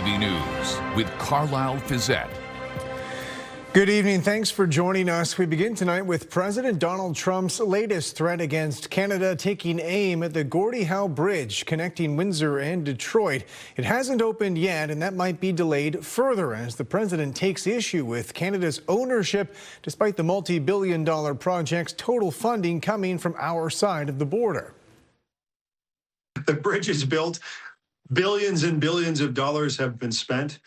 CTV News with Carlyle Fiset. Good evening. Thanks for joining us. We begin tonight with President Donald Trump's latest threat against Canada taking aim at the Gordie Howe Bridge connecting Windsor and Detroit. It hasn't opened yet, and that might be delayed further as the president takes issue with Canada's ownership, despite the multi-billion-dollar project's total funding coming from our side of the border. The bridge is built. Billions and billions of dollars have been spent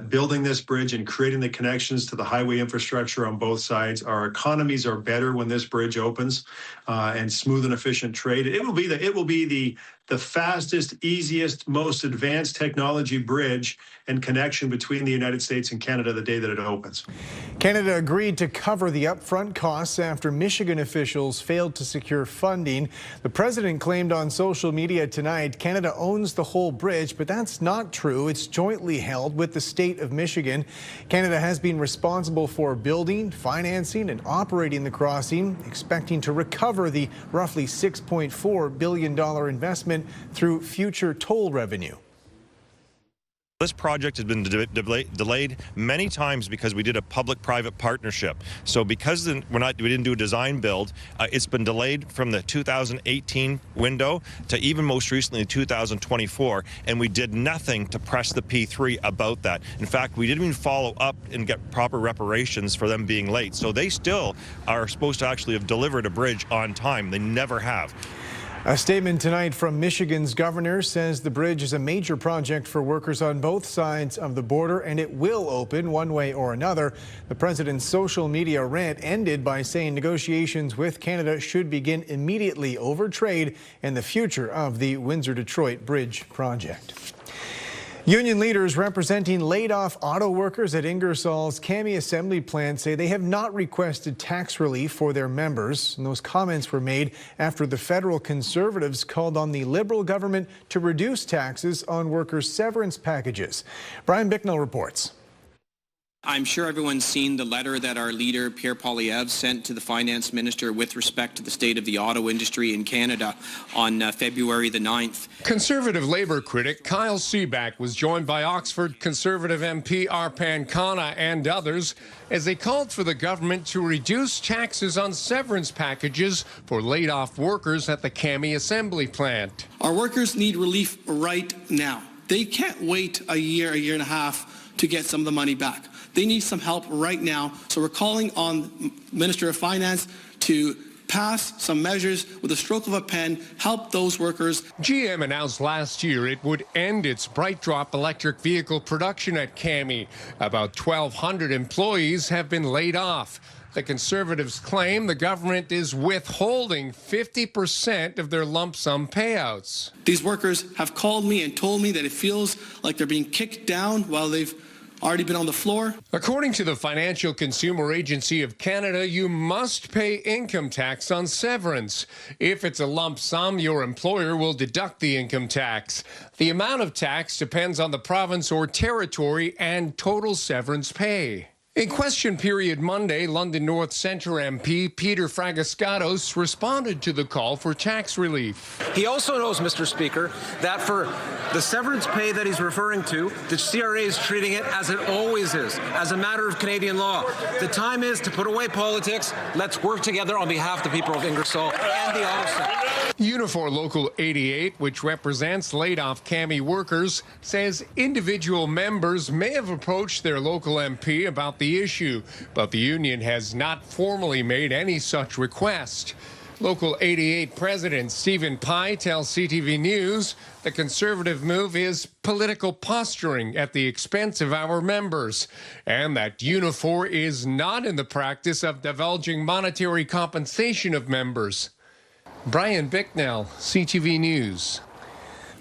building this bridge and creating the connections to the highway infrastructure on both sides. Our economies are better when this bridge opens, and smooth and efficient trade. It will be the fastest, easiest, most advanced technology bridge and connection between the United States and Canada the day that it opens. Canada agreed to cover the upfront costs after Michigan officials failed to secure funding. The president claimed on social media tonight Canada owns the whole bridge, but that's not true. It's jointly held with the state of Michigan. Canada has been responsible for building, financing, and operating the crossing, expecting to recover the roughly $6.4 billion investment through future toll revenue. This project has been delayed many times because we did a public-private partnership. So because we didn't do a design build, it's been delayed from the 2018 window to even most recently 2024, and we did nothing to press the P3 about that. In fact, we didn't even follow up and get proper reparations for them being late. So they still are supposed to actually have delivered a bridge on time. They never have. A statement tonight from Michigan's governor says the bridge is a major project for workers on both sides of the border, and it will open one way or another. The president's social media rant ended by saying negotiations with Canada should begin immediately over trade and the future of the Windsor-Detroit Bridge project. Union leaders representing laid-off auto workers at Ingersoll's Kami Assembly Plant say they have not requested tax relief for their members. And those comments were made after the federal Conservatives called on the Liberal government to reduce taxes on workers' severance packages. Brian Bicknell reports. I'm sure everyone's seen the letter that our leader, Pierre Poilievre, sent to the finance minister with respect to the state of the auto industry in Canada on February the 9th. Conservative Labour critic Kyle Seaback was joined by Oxford Conservative MP Arpan Khanna and others as they called for the government to reduce taxes on severance packages for laid-off workers at the Kami Assembly Plant. Our workers need relief right now. They can't wait a year and a half to get some of the money back. They need some help right now. So we're calling on Minister of Finance to pass some measures with a stroke of a pen, help those workers. GM announced last year it would end its Bright Drop electric vehicle production at Kami. About 1,200 employees have been laid off. The Conservatives claim the government is withholding 50% of their lump sum payouts. These workers have called me and told me that it feels like they're being kicked down while they've already been on the floor. According to the Financial Consumer Agency of Canada, you must pay income tax on severance. If it's a lump sum, your employer will deduct the income tax. The amount of tax depends on the province or territory and total severance pay. In question period Monday, London North Centre MP Peter Fragascatos responded to the call for tax relief. He also knows, Mr. Speaker, that for the severance pay that he's referring to, the CRA is treating it as it always is, as a matter of Canadian law. The time is to put away politics. Let's work together on behalf of the people of Ingersoll and the auto sector. Unifor Local 88, which represents laid-off Kami workers, says individual members may have approached their local MP about the issue, but the union has not formally made any such request. Local 88 President Stephen Pye tells CTV News the Conservative move is political posturing at the expense of our members, and that Unifor is not in the practice of divulging monetary compensation of members. Brian Bicknell, CTV News.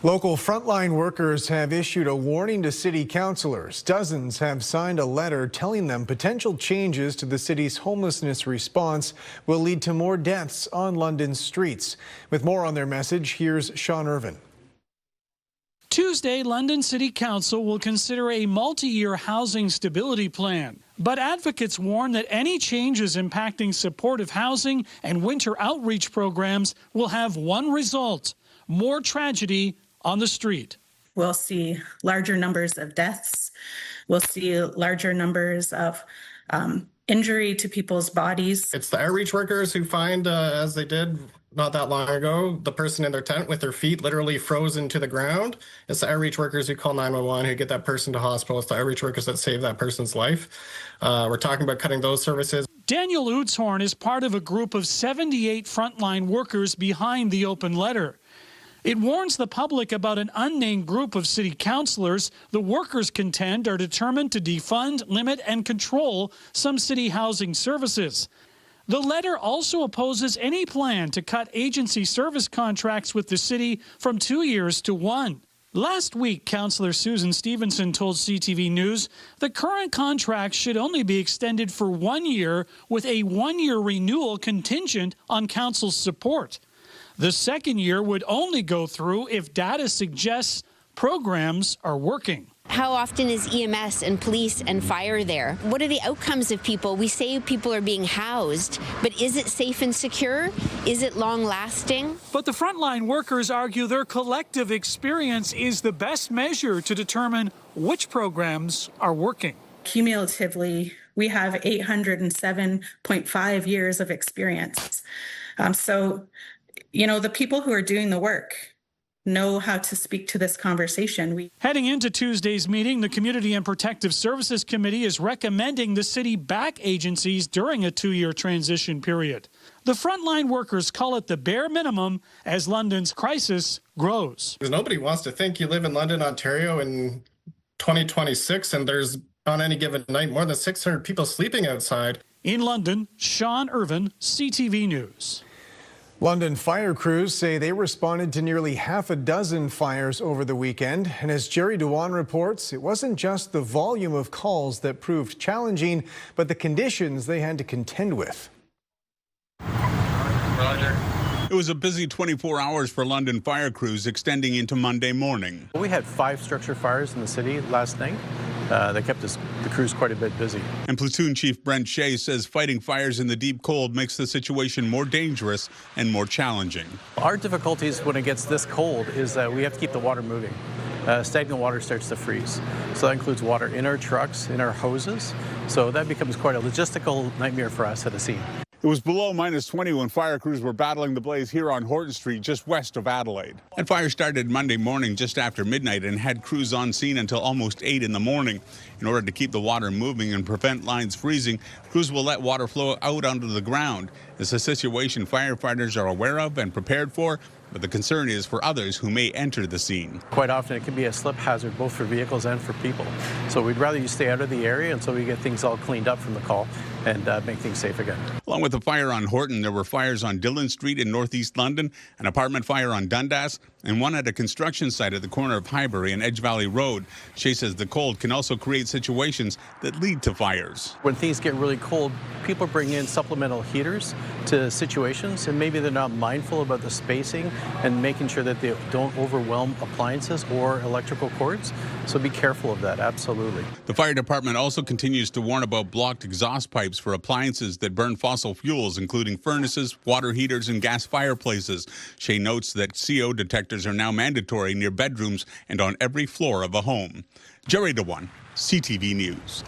Local frontline workers have issued a warning to city councillors. Dozens have signed a letter telling them potential changes to the city's homelessness response will lead to more deaths on London's streets. With more on their message, here's Sean Irvin. Tuesday, London City Council will consider a multi-year housing stability plan. But advocates warn that any changes impacting supportive housing and winter outreach programs will have one result: more tragedy on the street. We'll see larger numbers of deaths. We'll see larger numbers of injury to people's bodies. It's the outreach workers who find, as they did not that long ago, the person in their tent with their feet literally frozen to the ground. It's the outreach workers who call 911, who get that person to hospital. It's the outreach workers that save that person's life. We're talking about cutting those services. Daniel Utzhorn is part of a group of 78 frontline workers behind the open letter. It warns the public about an unnamed group of city councillors the workers contend are determined to defund, limit, and control some city housing services. The letter also opposes any plan to cut agency service contracts with the city from 2 years to 1. Last week, Councillor Susan Stevenson told CTV News the current contracts should only be extended for 1 year with a 1-year renewal contingent on council's support. The second year would only go through if data suggests programs are working. How often is EMS and police and fire there? What are the outcomes of people? We say people are being housed, but is it safe and secure? Is it long-lasting? But the frontline workers argue their collective experience is the best measure to determine which programs are working. Cumulatively, we have 807.5 years of experience. The people who are doing the work know how to speak to this conversation. Heading into Tuesday's meeting, the Community and Protective Services Committee is recommending the city back agencies during a 2-year transition period. The frontline workers call it the bare minimum as London's crisis grows. Nobody wants to think you live in London, Ontario in 2026 and there's on any given night more than 600 people sleeping outside. In London, Sean Irvin, CTV News. London fire crews say they responded to nearly half a dozen fires over the weekend. And as Jerry Dewan reports, it wasn't just the volume of calls that proved challenging, but the conditions they had to contend with. Roger. It was a busy 24 hours for London fire crews extending into Monday morning. We had 5 structure fires in the city last night. That kept the crews quite a bit busy. And Platoon Chief Brent Shea says fighting fires in the deep cold makes the situation more dangerous and more challenging. Our difficulties when it gets this cold is that we have to keep the water moving. Stagnant water starts to freeze. So that includes water in our trucks, in our hoses. So that becomes quite a logistical nightmare for us at the scene. It was below -20 when fire crews were battling the blaze here on Horton Street, just west of Adelaide. And fire started Monday morning just after midnight and had crews on scene until almost 8 in the morning. In order to keep the water moving and prevent lines freezing, crews will let water flow out onto the ground. It's a situation firefighters are aware of and prepared for, but the concern is for others who may enter the scene. Quite often it can be a slip hazard both for vehicles and for people. So we'd rather you stay out of the area until we get things all cleaned up from the call and make things safe again. Along with the fire on Horton, there were fires on Dillon Street in northeast London, an apartment fire on Dundas, and one at a construction site at the corner of Highbury and Edge Valley Road. Shea says the cold can also create situations that lead to fires. When things get really cold, people bring in supplemental heaters to situations, and maybe they're not mindful about the spacing and making sure that they don't overwhelm appliances or electrical cords. So be careful of that, absolutely. The fire department also continues to warn about blocked exhaust pipes for appliances that burn fossil fuels, including furnaces, water heaters, and gas fireplaces. Shea notes that CO detectors are now mandatory near bedrooms and on every floor of a home. Jerry Dewan, CTV News.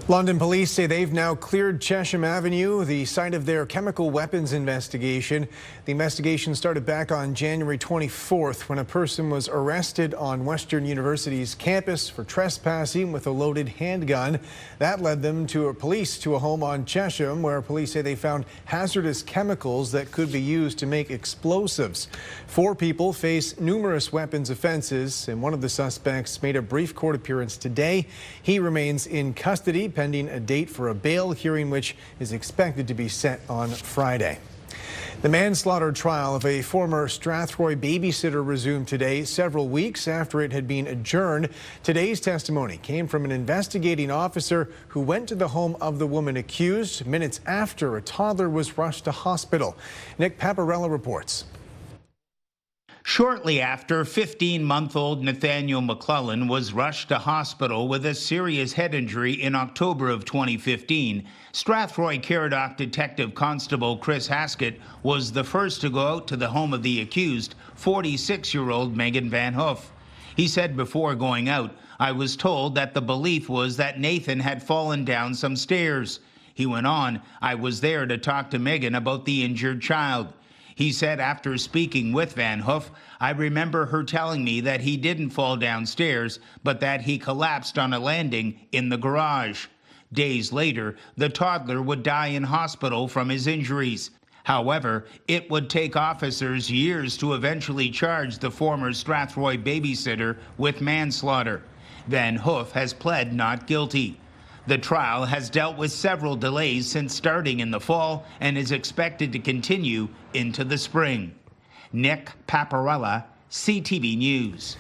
London police say they've now cleared Chesham Avenue, the site of their chemical weapons investigation. The investigation started back on January 24th when a person was arrested on Western University's campus for trespassing with a loaded handgun. That led them to police to a home on Chesham where police say they found hazardous chemicals that could be used to make explosives. 4 people face numerous weapons offenses, and one of the suspects made a brief court appearance today. He remains in custody pending a date for a bail hearing, which is expected to be set on Friday. The manslaughter trial of a former Strathroy babysitter resumed today, several weeks after it had been adjourned. Today's testimony came from an investigating officer who went to the home of the woman accused minutes after a toddler was rushed to hospital. Nick Paparella reports. Shortly after, 15-month-old Nathaniel McClellan was rushed to hospital with a serious head injury in October of 2015. Strathroy Caradoc Detective Constable Chris Haskett was the first to go out to the home of the accused, 46-year-old Megan Van Hoof. He said before going out, "I was told that the belief was that Nathan had fallen down some stairs." He went on, "I was there to talk to Megan about the injured child." He said after speaking with Van Hoof, "I remember her telling me that he didn't fall downstairs, but that he collapsed on a landing in the garage." Days later, the toddler would die in hospital from his injuries. However, it would take officers years to eventually charge the former Strathroy babysitter with manslaughter. Van Hoof has pled not guilty. The trial has dealt with several delays since starting in the fall and is expected to continue into the spring. Nick Paparella, CTV News.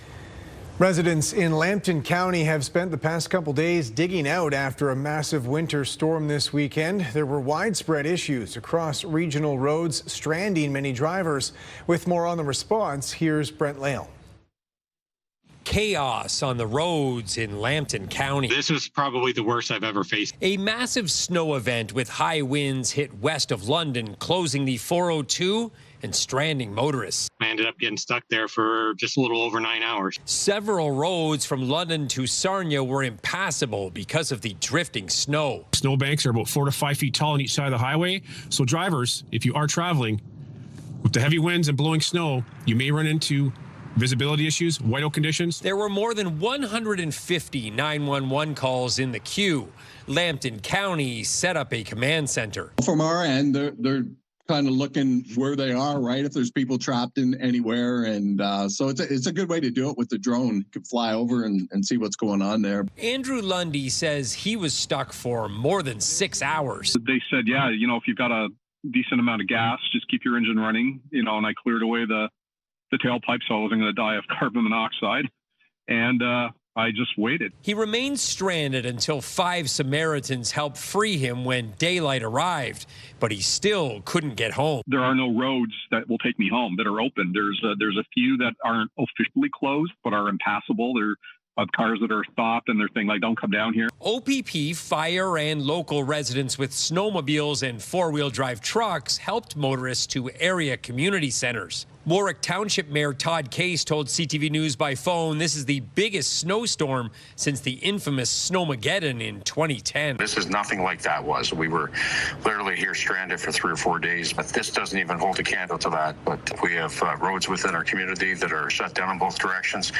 Residents in Lambton County have spent the past couple days digging out after a massive winter storm this weekend. There were widespread issues across regional roads, stranding many drivers. With more on the response, here's Brent Lale. Chaos on the roads in Lambton County. This was probably the worst I've ever faced. A massive snow event with high winds hit west of London, closing the 402 and stranding motorists. I ended up getting stuck there for just a little over 9 hours. Several roads from London to Sarnia were impassable because of the drifting snow. Snowbanks are about 4 to 5 feet tall on each side of the highway. So drivers, if you are traveling with the heavy winds and blowing snow, you may run into visibility issues, whiteout conditions. There were more than 150 911 calls in the queue. Lambton County set up a command center. From our end, they're kind of looking where they are, right? If there's people trapped in anywhere. And so it's a good way to do it with the drone. You can fly over and see what's going on there. Andrew Lundy says he was stuck for more than 6 hours. They said, yeah, if you've got a decent amount of gas, just keep your engine running, and I cleared away the tailpipe, so I wasn't going to die of carbon monoxide. And I just waited. He remained stranded until 5 Samaritans helped free him when daylight arrived, but he still couldn't get home. There are no roads that will take me home that are open. There's a few that aren't officially closed, but are impassable. There are cars that are stopped and they're saying, like, don't come down here. OPP, fire, and local residents with snowmobiles and four-wheel drive trucks helped motorists to area community centers. Warwick Township Mayor Todd Case told CTV News by phone this is the biggest snowstorm since the infamous Snowmageddon in 2010. This is nothing like that was. We were literally here stranded for 3 or 4 days, but this doesn't even hold a candle to that. But we have roads within our community that are shut down in both directions,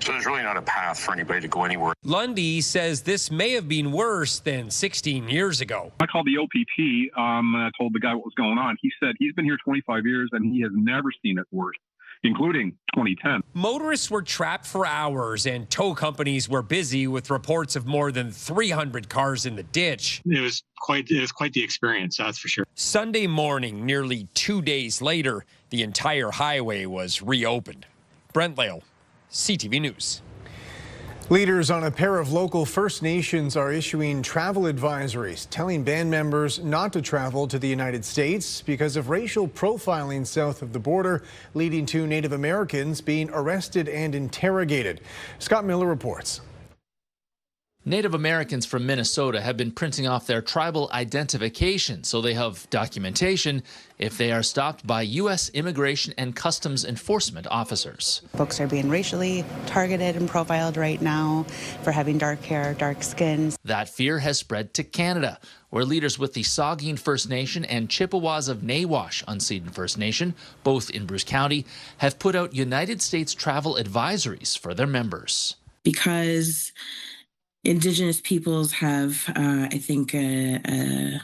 so there's really not a path for anybody to go anywhere. Lundy says this may have been worse than 16 years ago. I called the OPP and I told the guy what was going on. He said he's been here 25 years and he has never seen it worse, including 2010. Motorists were trapped for hours and tow companies were busy with reports of more than 300 cars in the ditch. It was quite the experience, that's for sure. Sunday morning, nearly 2 days later, the entire highway was reopened. Brent Lale, CTV News. Leaders on a pair of local First Nations are issuing travel advisories, telling band members not to travel to the United States because of racial profiling south of the border, leading to Native Americans being arrested and interrogated. Scott Miller reports. Native Americans from Minnesota have been printing off their tribal identification so they have documentation if they are stopped by U.S. Immigration and Customs Enforcement officers. Folks are being racially targeted and profiled right now for having dark hair, dark skin. That fear has spread to Canada, where leaders with the Saugeen First Nation and Chippewas of Nawash Unceded First Nation, both in Bruce County, have put out United States travel advisories for their members. Because Indigenous peoples have, I think, a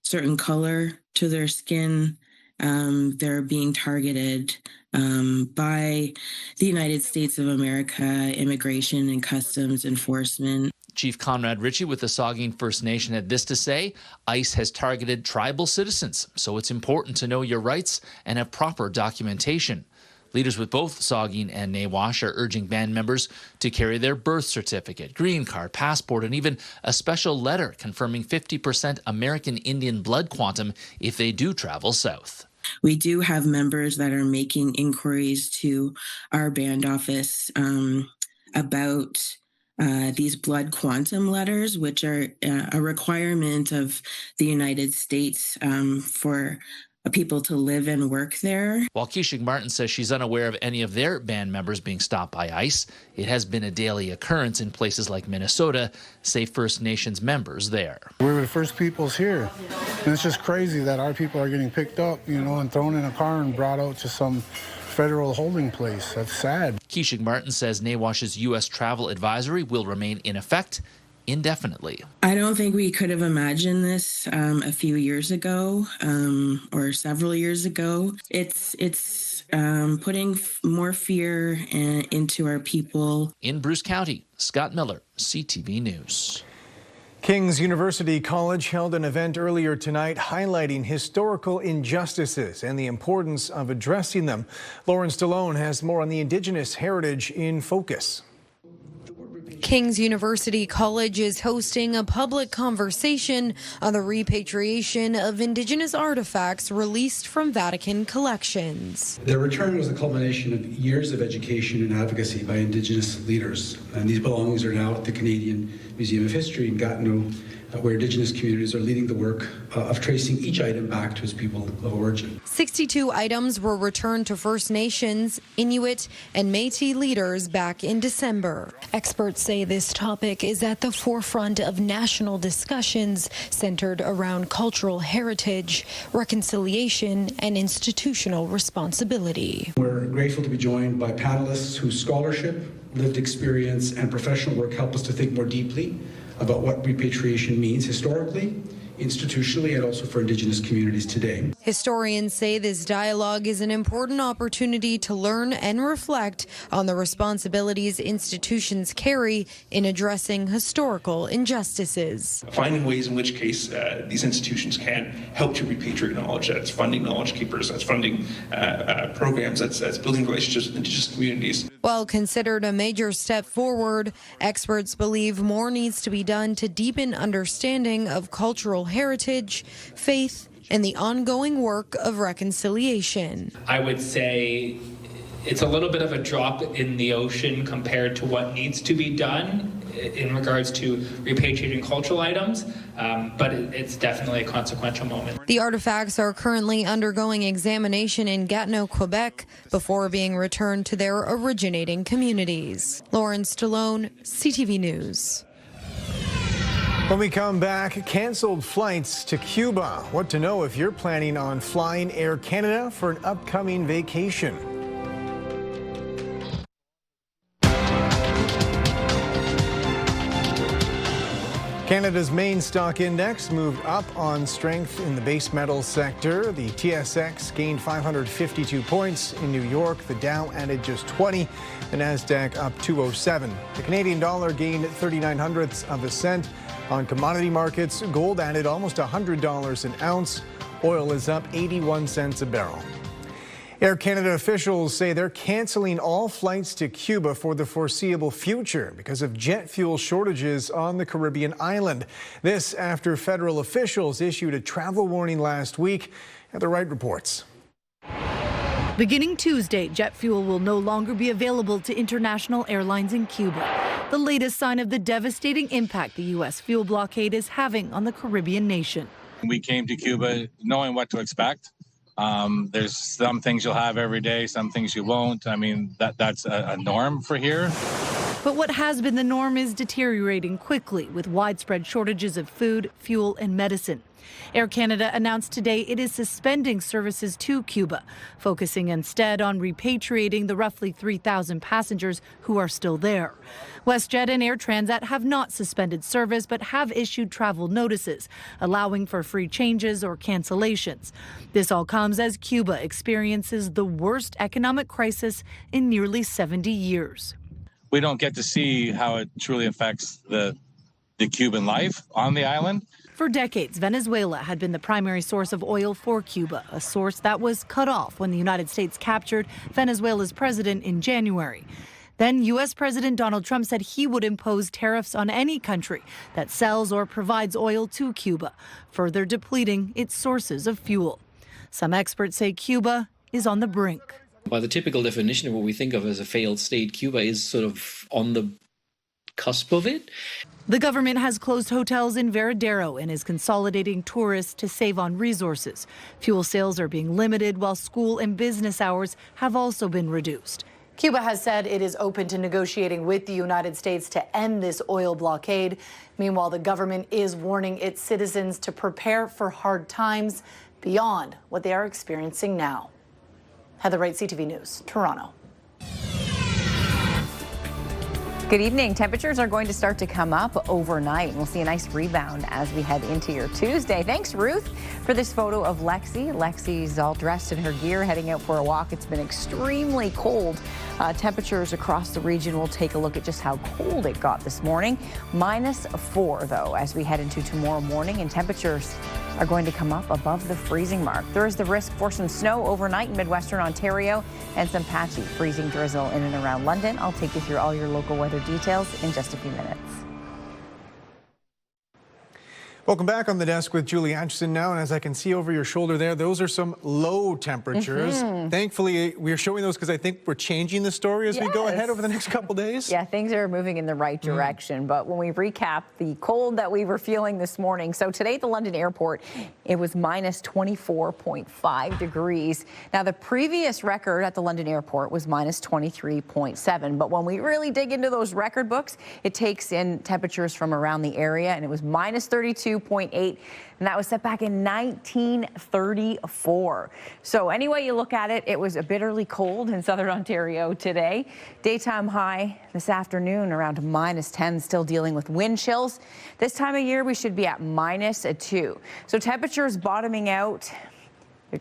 certain color to their skin. They're being targeted by the United States of America, Immigration and Customs Enforcement. Chief Conrad Ritchie with the Saugeen First Nation had this to say: ICE has targeted tribal citizens, so it's important to know your rights and have proper documentation. Leaders with both Saugeen and Nawash are urging band members to carry their birth certificate, green card, passport, and even a special letter confirming 50% American Indian blood quantum if they do travel south. We do have members that are making inquiries to our band office about these blood quantum letters, which are a requirement of the United States for people to live and work there. While Keishik Martin says she's unaware of any of their band members being stopped by ICE, it has been a daily occurrence in places like Minnesota, say First Nations members there. We were the first peoples here. And it's just crazy that our people are getting picked up, and thrown in a car and brought out to some federal holding place. That's sad. Keishik Martin says NAWASH's U.S. travel advisory will remain in effect indefinitely. I don't think we could have imagined this a few years ago or several years ago. It's putting more fear into our people. In Bruce County, Scott Miller, CTV News. King's University College held an event earlier tonight highlighting historical injustices and the importance of addressing them. Lauren Stallone has more on the Indigenous heritage in focus. King's University College is hosting a public conversation on the repatriation of Indigenous artifacts released from Vatican collections. Their return was the culmination of years of education and advocacy by Indigenous leaders. And these belongings are now at the Canadian Museum of History in Gatineau, where Indigenous communities are leading the work of tracing each item back to its people of origin. 62 items were returned to First Nations, Inuit, and Métis leaders back in December. Experts say this topic is at the forefront of national discussions centered around cultural heritage, reconciliation, and institutional responsibility. We're grateful to be joined by panelists whose scholarship, lived experience, and professional work help us to think more deeply about what repatriation means historically, institutionally, and also for Indigenous communities today. Historians say this dialogue is an important opportunity to learn and reflect on the responsibilities institutions carry in addressing historical injustices. Finding ways in which case these institutions can help to repatriate knowledge, that's funding knowledge keepers, that's funding programs, that's building relationships with Indigenous communities. While considered a major step forward, experts believe more needs to be done to deepen understanding of cultural heritage, faith, and the ongoing work of reconciliation. I would say it's a little bit of a drop in the ocean compared to what needs to be done in regards to repatriating cultural items, but it's definitely a consequential moment. The artifacts are currently undergoing examination in Gatineau, Quebec, before being returned to their originating communities. Lauren Stallone, CTV News. When we come back, canceled flights to Cuba. What to know if you're planning on flying Air Canada for an upcoming vacation. Canada's main stock index moved up on strength in the base metals sector. The TSX gained 552 points in New York. The Dow added just 20. The Nasdaq up 207. The Canadian dollar gained 0.39 of a cent. On commodity markets, gold added almost $100 an ounce. Oil is up 81 cents a barrel. Air Canada officials say they're canceling all flights to Cuba for the foreseeable future because of jet fuel shortages on the Caribbean island. This after federal officials issued a travel warning last week. Heather Wright reports. Beginning Tuesday, jet fuel will no longer be available to international airlines in Cuba. The latest sign of the devastating impact the U.S. fuel blockade is having on the Caribbean nation. We came to Cuba knowing what to expect. There's some things you'll have every day, some things you won't. I mean, that's a norm for here. But what has been the norm is deteriorating quickly with widespread shortages of food, fuel, and medicine. Air Canada announced today it is suspending services to Cuba, focusing instead on repatriating the roughly 3,000 passengers who are still there. WestJet and Air Transat have not suspended service but have issued travel notices, allowing for free changes or cancellations. This all comes as Cuba experiences the worst economic crisis in nearly 70 years. We don't get to see how it truly affects the Cuban life on the island. For decades, Venezuela had been the primary source of oil for Cuba, a source that was cut off when the United States captured Venezuela's president in January. Then U.S. President Donald Trump said he would impose tariffs on any country that sells or provides oil to Cuba, further depleting its sources of fuel. Some experts say Cuba is on the brink. By the typical definition of what we think of as a failed state, Cuba is sort of on the cusp of it. The government has closed hotels in Veradero and is consolidating tourists to save on resources. Fuel sales are being limited, while school and business hours have also been reduced. Cuba has said it is open to negotiating with the United States to end this oil blockade. Meanwhile, the government is warning its citizens to prepare for hard times beyond what they are experiencing now. Heather Wright, CTV News, Toronto. Good evening. Temperatures are going to start to come up overnight. We'll see a nice rebound as we head into your Tuesday. Thanks, Ruth, for this photo of Lexi. Lexi's all dressed in her gear, heading out for a walk. It's been extremely cold. Temperatures across the region. We'll take a look at just how cold it got this morning. -4, though, as we head into tomorrow morning, and temperatures are going to come up above the freezing mark. There is the risk for some snow overnight in Midwestern Ontario and some patchy freezing drizzle in and around London. I'll take you through all your local weather details in just a few minutes. Welcome back on the desk with Julie Atchison now, and as I can see over your shoulder there, those are some low temperatures. Thankfully, we're showing those because I think we're changing the story as we go ahead over the next couple days. Yeah, things are moving in the right direction, but when we recap the cold that we were feeling this morning, so today at the London airport, it was -24.5 degrees. Now, the previous record at the London airport was -23.7, but when we really dig into those record books, it takes in temperatures from around the area, and it was -32.8, and that was set back in 1934. So any way you look at it, it was bitterly cold in southern Ontario today. Daytime high this afternoon around -10, still dealing with wind chills. This time of year, we should be at -2. So temperatures bottoming out.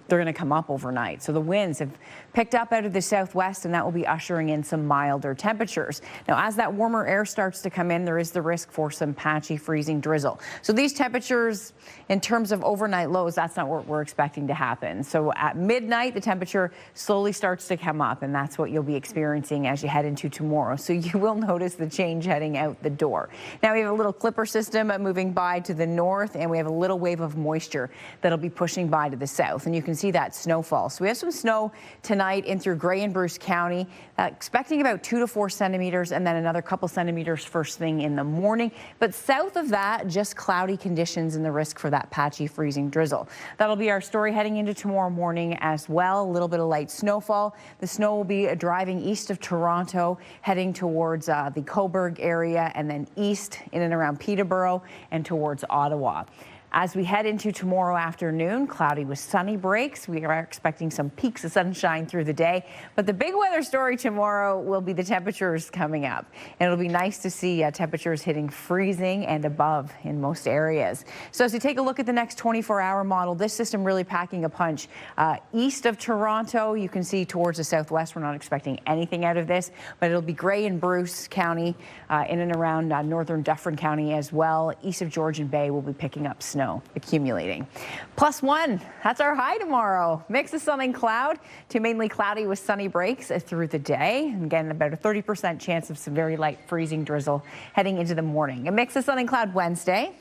They're going to come up overnight. So the winds have picked up out of the southwest, and that will be ushering in some milder temperatures. Now, as that warmer air starts to come in, there is the risk for some patchy freezing drizzle. So these temperatures, in terms of overnight lows, that's not what we're expecting to happen. So at midnight, the temperature slowly starts to come up, and that's what you'll be experiencing as you head into tomorrow. So you will notice the change heading out the door. Now, we have a little clipper system moving by to the north, and we have a little wave of moisture that'll be pushing by to the south. And you can see that snowfall. So we have some snow tonight in through Grey and Bruce County, expecting about 2 to 4 centimeters, and then another couple centimeters first thing in the morning. But south of that, just cloudy conditions and the risk for that patchy freezing drizzle. That'll be our story heading into tomorrow morning as well. A little bit of light snowfall. The snow will be driving east of Toronto, heading towards the Cobourg area, and then east in and around Peterborough and towards Ottawa. As we head into tomorrow afternoon, cloudy with sunny breaks. We are expecting some peaks of sunshine through the day. But the big weather story tomorrow will be the temperatures coming up. And it'll be nice to see temperatures hitting freezing and above in most areas. So as we take a look at the next 24-hour model, this system really packing a punch. East of Toronto, you can see towards the southwest, we're not expecting anything out of this. But it'll be Grey and Bruce County, in and around northern Dufferin County as well. East of Georgian Bay, will be picking up snow accumulating. +1, that's our high tomorrow. Mix of sun and cloud to mainly cloudy with sunny breaks through the day. And again, about a 30% chance of some very light freezing drizzle heading into the morning. A mix of sun and cloud Wednesday,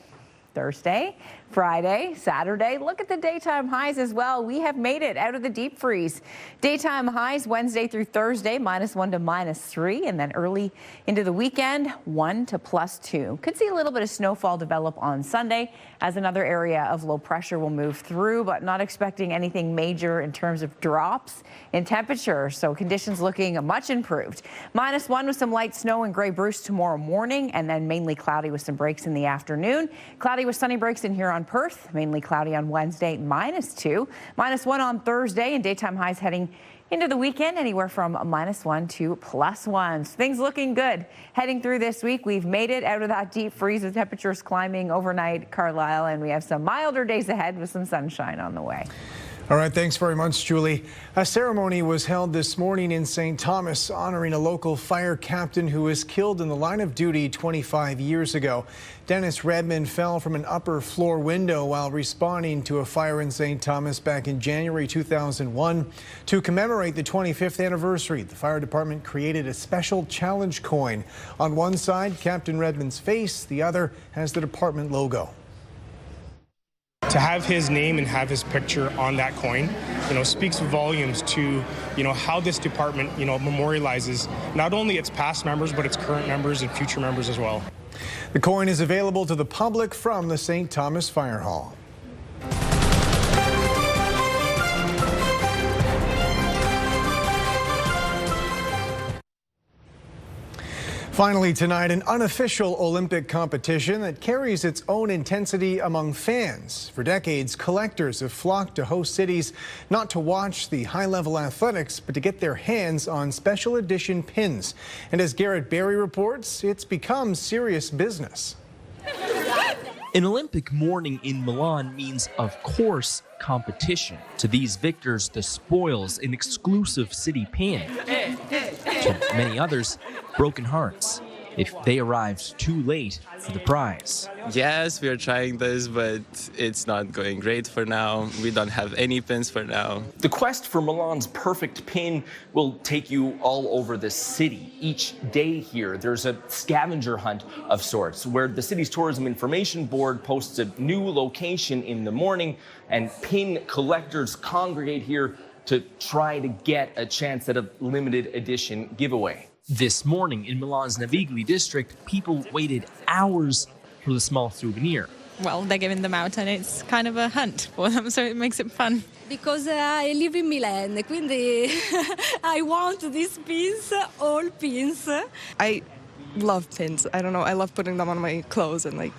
Thursday, Friday, Saturday. Look at the daytime highs as well. We have made it out of the deep freeze. Daytime highs Wednesday through Thursday, -1 to -3, and then early into the weekend, 1 to +2. Could see a little bit of snowfall develop on Sunday as another area of low pressure will move through, but not expecting anything major in terms of drops in temperature. So conditions looking much improved. -1 with some light snow in Grey Bruce tomorrow morning, and then mainly cloudy with some breaks in the afternoon. Cloudy with sunny breaks in here on Perth, mainly cloudy on Wednesday, -2. -1 on Thursday, and daytime highs heading into the weekend, anywhere from -1 to +1. So things looking good. Heading through this week, we've made it out of that deep freeze with temperatures climbing overnight, Carlyle, and we have some milder days ahead with some sunshine on the way. All right, thanks very much, Julie. A ceremony was held this morning in St. Thomas honoring a local fire captain who was killed in the line of duty 25 years ago. Dennis Redmond fell from an upper floor window while responding to a fire in St. Thomas back in January 2001. To commemorate the 25th anniversary, the fire department created a special challenge coin. On one side, Captain Redmond's face, the other has the department logo. to have his name and have his picture on that coin, speaks volumes to, how this department, memorializes not only its past members, but its current members and future members as well. The coin is available to the public from the St. Thomas Fire Hall. Finally tonight, an unofficial Olympic competition that carries its own intensity among fans. For decades, collectors have flocked to host cities not to watch the high-level athletics, but to get their hands on special edition pins. And as Garrett Berry reports, it's become serious business. An Olympic morning in Milan means, of course, competition. To these victors, the spoils, an exclusive city pin. To many others, broken hearts if they arrived too late for the prize. Yes, we are trying this, but it's not going great for now. We don't have any pins for now. The quest for Milan's perfect pin will take you all over the city. Each day here, there's a scavenger hunt of sorts where the city's tourism information board posts a new location in the morning, and pin collectors congregate here to try to get a chance at a limited edition giveaway. This morning in Milan's Navigli district, people waited hours for the small souvenir. Well, they're giving them out and it's kind of a hunt for them, so it makes it fun. Because I live in Milan, quindi I want these pins, all pins. I love pins. I don't know, I love putting them on my clothes and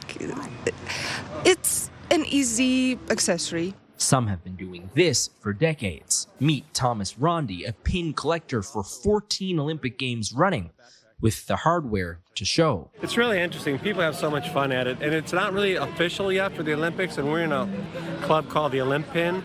it's an easy accessory. Some have been doing this for decades. Meet Thomas Rondi, a pin collector for 14 Olympic Games running, with the hardware to show. It's really interesting. People have so much fun at it, and it's not really official yet for the Olympics, and we're in a club called the Olympin,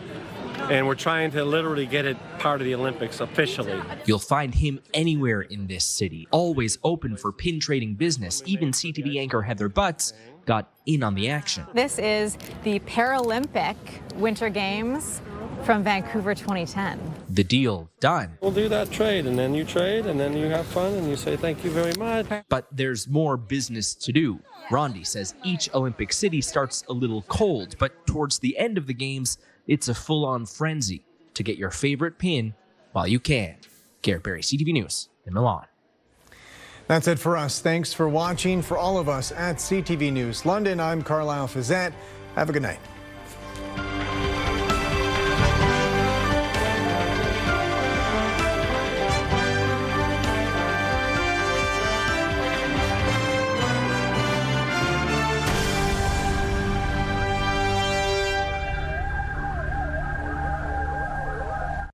and we're trying to literally get it part of the Olympics officially. You'll find him anywhere in this city, always open for pin trading business. Even CTV anchor Heather Butts got in on the action. This is the Paralympic Winter Games from Vancouver 2010. The deal done. We'll do that trade, and then you trade, and then you have fun, and you say thank you very much. But there's more business to do. Rondi says each Olympic city starts a little cold, but towards the end of the games, it's a full-on frenzy to get your favorite pin while you can. Garrett Berry, CTV News in Milan. That's it for us. Thanks for watching. For all of us at CTV News London, I'm Carlyle Fiset. Have a good night.